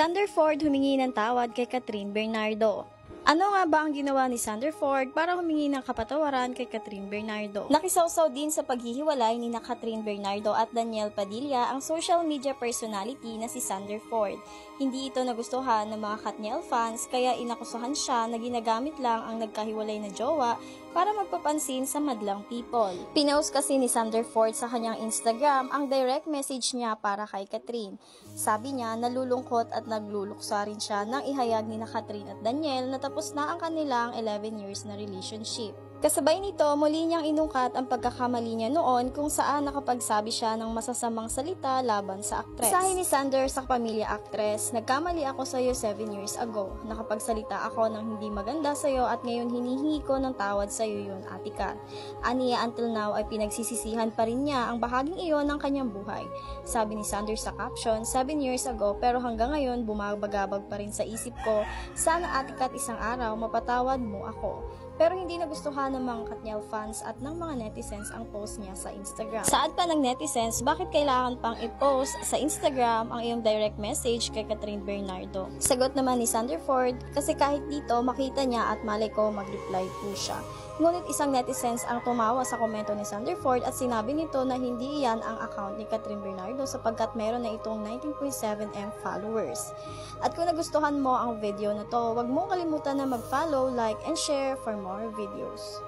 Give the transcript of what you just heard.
Sanderford humingi ng tawad kay Catherine Bernardo. Ano nga ba ang ginawa ni Sanderford para humingi ng kapatawaran kay Catherine Bernardo? Nakisawsaw din sa paghihiwalay ni Catherine Bernardo at Daniel Padilla ang social media personality na si Sanderford. Hindi ito nagustuhan ng mga Katniel fans kaya inakusahan siya na ginagamit lang ang nagkahiwalay na jowa para magpapansin sa madlang people. Pinost kasi ni Sanderford sa kanyang Instagram ang direct message niya para kay Catherine. Sabi niya nalulungkot at nagluluksa rin siya nang ihayag ni Catherine at Daniel na tapos na ang kanilang 11 years na relationship. Kasabay nito, muli niyang inungkat ang pagkakamali niya noon kung saan nakapagsabi siya ng masasamang salita laban sa aktres. Sabi ni Sander sa pamilya aktres, nagkamali ako sa iyo 7 years ago. Nakapagsalita ako ng hindi maganda sa iyo at ngayon hinihingi ko ng tawad sa iyo yun, Atika. Aniya until now ay pinagsisisihan pa rin niya ang bahaging iyon ng kanyang buhay. Sabi ni Sander sa caption, 7 years ago pero hanggang ngayon bumabagabag pa rin sa isip ko, sana Atika at isang araw mapatawad mo ako. Pero hindi nagustuhan ng mga Katniel fans at ng mga netizens ang post niya sa Instagram. Saad pa ng netizens, bakit kailangan pang i-post sa Instagram ang iyong direct message kay Catherine Bernardo? Sagot naman ni Sanderford, kasi kahit dito makita niya at malay ko mag-reply po siya. Ngunit isang netizens ang tumawa sa komento ni Sanderford at sinabi nito na hindi iyan ang account ni Catherine Bernardo sapagkat meron na itong 19.7M followers. At kung nagustuhan mo ang video na to, huwag mong kalimutan na mag-follow, like, and share for more videos.